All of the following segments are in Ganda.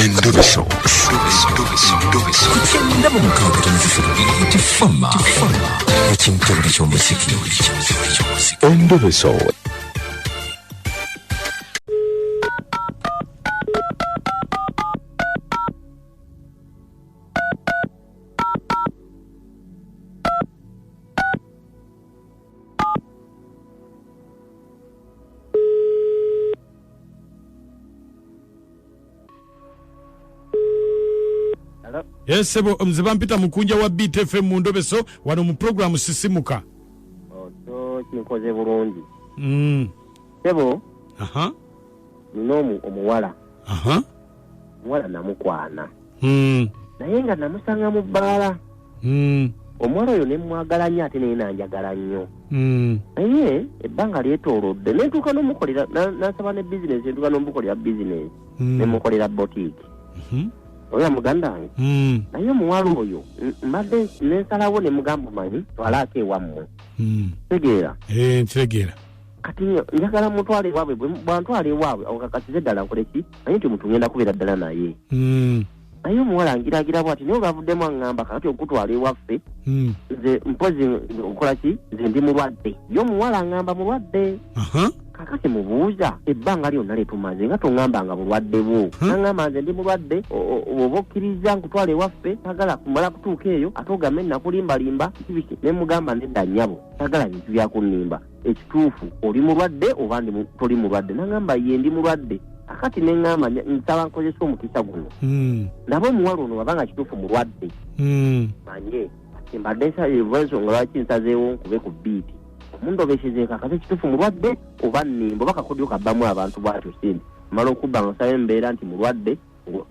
Endobeso. Kugenda mu mukaaga tifama ekintu eky'omuziki. Endobeso. Yes, sebo mzeba mpita Mukunja wa BTFM mu Endobeso wano mu program Sisimuka. So kinkoze bulungi. Sebo. Omuwala. Omuwala namukwana. Naye nga namusanga mu bbaala. Omuwala oyo ne mwagala nnyo ate naye nanjagala nnyo. Naye ebbanga lyetoolodde nentuuka n'omukolera nasaba ne business entuuka n'omukolera business ne mukolera boutique. Oya muganda wange. Naye omuwala oyo mbadde nensalawo ne mugamba manyi twalaako ewammwe. Tegeera. Ntegeera. Kati njagala mutwale ewaabwe bwantwala ewaabwe awakakasize ddala nkole ki naye nti omuntu ngenda kubeera ddala naye. Naye omuwala angiragira bw'ati naye olwavuddemu aŋŋamba kakati okutwala ewaffe nze mpozi nkola ki nze ndi mulwadde ye omuwala aŋŋamba mulwadde. Kakati mubuuza ebbanga lyonna lyetumaze nga toŋŋambanga bulwadde bwo naŋŋamba nze ndi mulwadde oba okkiriza nkutwala ewaffe tagala kumala kutuuka eyo ate ogambe nakulimbalimba kibiki ne mugamba nedda nnyabo tagala bintu byakunnimba ekituufu oli mulwadde oba toli mulwadde naŋŋamba ye ndi mulwadde. Kakati neŋŋamba nsaba nkozesa omukisa guno nabo omuwala ono wabanga kituufu mulwadde manye mbadde ensonga lwaki nsazeewo nkube ku biiti omundobeseze kakase ekituufu mulwadde oba nnimba oba kakodyo kabbamu abantu bwatyo sindi mala okubba nga osabe embeera nti mulwadde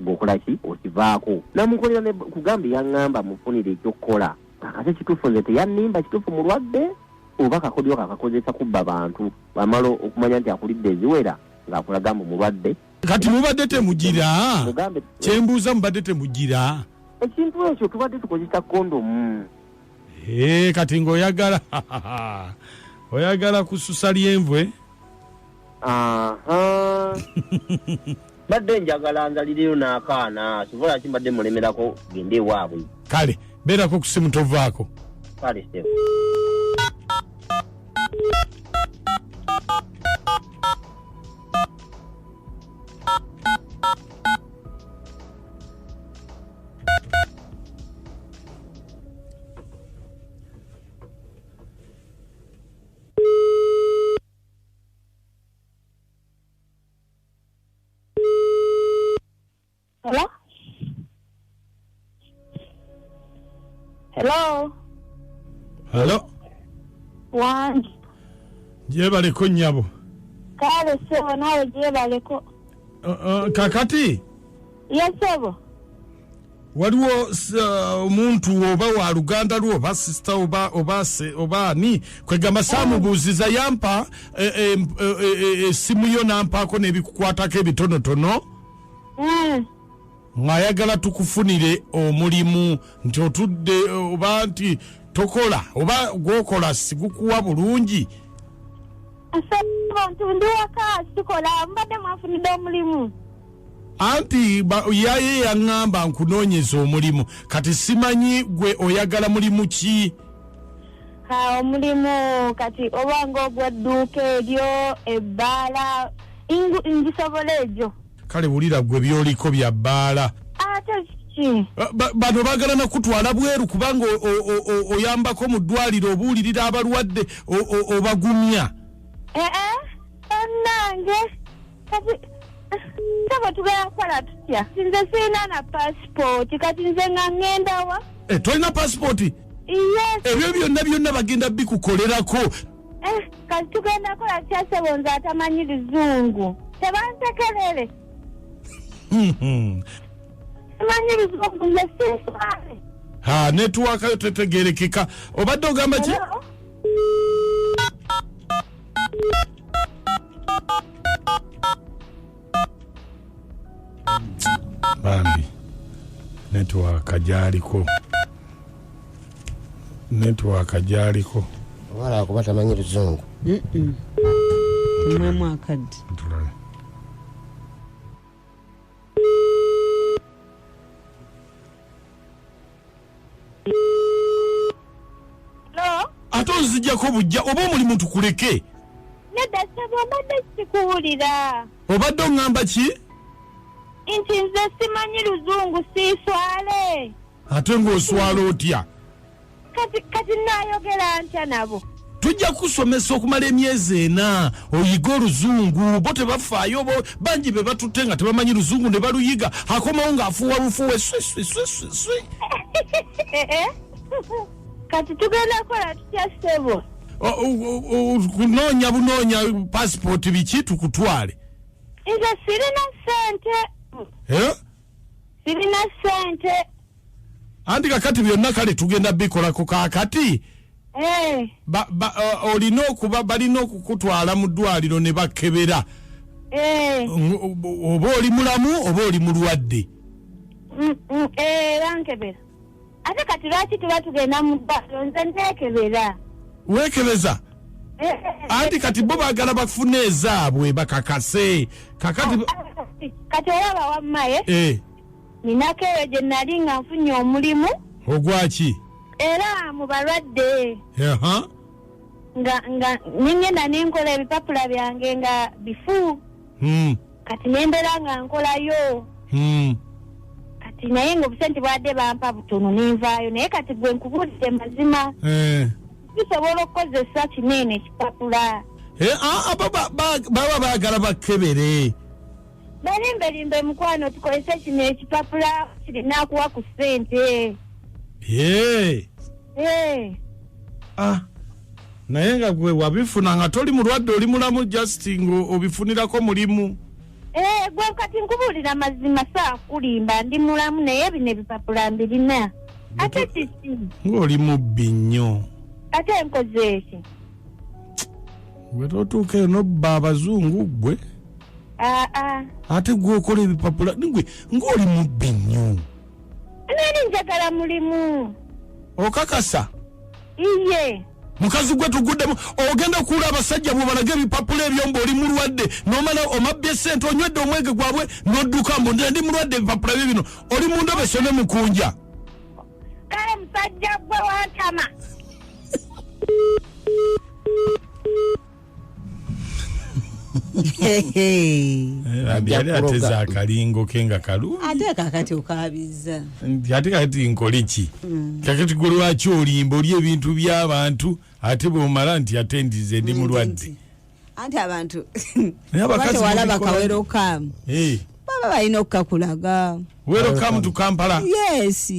ng'okola ki okivaako namukolera ne kugamba yaŋŋamba mufunire ekyokukola kakase ekituufu nze teyannimba kituufu mulwadde oba kakodyo kakakozesa kubba bantu wamala okumanya nti akulidde eziwera ng'akulaga mbu mulwadde. Kati mubadde temugira kyembuuza mubadde temugira ekintu ekyo tubadde tukozesa kondomu. Kati ng'oyagala oyagala kususa lyenvwe. Badde njagala nzalireyo n'akaana kivola kimbadde mulemerako gende ewaabwe. Kale beerako ku simu tovaako. Kale Steve. Hello? Hello? Hello? Wangi. Jebaleko nnyabo. Kale sebo nawe jebaleko. Kakati? Yes sebo. Waliwo omuntu oba wa Luganda lwo oba sister oba ani kwegamba samubuuziza yampa simu yo nampaako n'ebikukwatako ebitonotono. Ng'ayagala tukufunire omulimu nti otudde oba nti tokola oba gwokola sigukuwa bulungi. Asebo ndi waka sikola mbadde mwafunidde omulimu. Anti yaye yaŋŋamba nkunoonyeza omulimu kati simanyi gwe oyagala mulimu ki? Omulimu kati obanga ogw'edduuka eryo ebbaala ngisobola egyo. Kale wulira gwe byoliko bya bbaala. Ate ki? Bano baagala nakutwala bweru kubanga oyambako mu ddwaliro obuulirira abalwadde obagumya. Ennange kati sabo tugenda kukola tutya? Nze sirina na passport kati nze nga ŋŋenda wa? Tolina passport? Yes. Ebyo byonna bagenda bikukolerako. Kati tugenda kola tutya sebo nze atamanyi Luzungu? Tebansekerere. Tamanyi Luzungu nze sinswale. Network yo tetegerekeka. Obadde ogamba ki? Bambi network jaliko wala kuba tamanyi Luzungu. Mwe mwakadde tujjako bujja oba omulimu tukuleke nedda sebo mbadde sikuwulira obadde oŋŋamba ki nti nze simanyi luzungu siiswale ate ng'oswala otya kati naayogera ntya nabo tujja kusomesa okumala emyezi 4 oyiga oluzungu bo tebafaayo bo bangi be batutte nga tebamanyi luzungu ne baluyiga akomawo ng'afuuwa bufuuwe swi kati tugenda kukola tutya ssebo kunoonya bunoonya passport biki tukutwale nze sirina ssente sirina ssente anti kakati byonna kale tugenda bikolako kakati olina okuba balina okukutwala mu ddwaliro ne bakebera oba oli mulamu oba oli mulwadde bankebera ate kati lwaki tuba tugenda mu ddwaliro nze nteekebera weekebeza anti kati bo baagala bafune ezaabwe bakakase kati olaba wammaye ninako eyo gye nali nga nfunye omulimu ogwaki era mu balwadde nga ningenda nenkola ebipapula byange nga bifu kati nembeera nga nkolayo kati naye nga obusente bwadde bampa butono nenvaayo naye kati gwe nkubuulire mazima tusobola okukozesa kinene ekipapula baba baagala bakebere balimbelimbe mukwano tukozese kino ekipapula kirina akuwa ku ssente naye nga gwe wabifuna nga toli mulwadde oli mulamu justin obifunirako mulimu gwe kati nkubuulira mazima saakulimba ndi mulamu naye bino ebipapula mbirina ate kiki ng'oli mubbi nnyo ate nkoze eki gwe totuuka eyo nobba abazungu gwe ate gwe okola ebipapula gwe ng'oli mubbi nnyo nani njagala mulimu okakasa iye mukazi gwe tuguddemu ogenda okuula abasajja bwe balaga ebipapula ebyomba oli mulwadde n'omala omabbye ssente onywedde omwege gwabwe n'odduka mbu ndi mulwadde ebipapula bye bino oli mu Ndobeso ne Mukunja kale musajja gwe wantama yali ateza akalingo ke nga kalungi ate kakati okabiza ate kakati nkole ki kakati gwe lwaki olimba oli ebintu by'abantu ate bw'omala nti ate ndize ndi mulwadde anti abantu batewalaba kawerokamu baba balina okukakulaga welcome to Kampala yes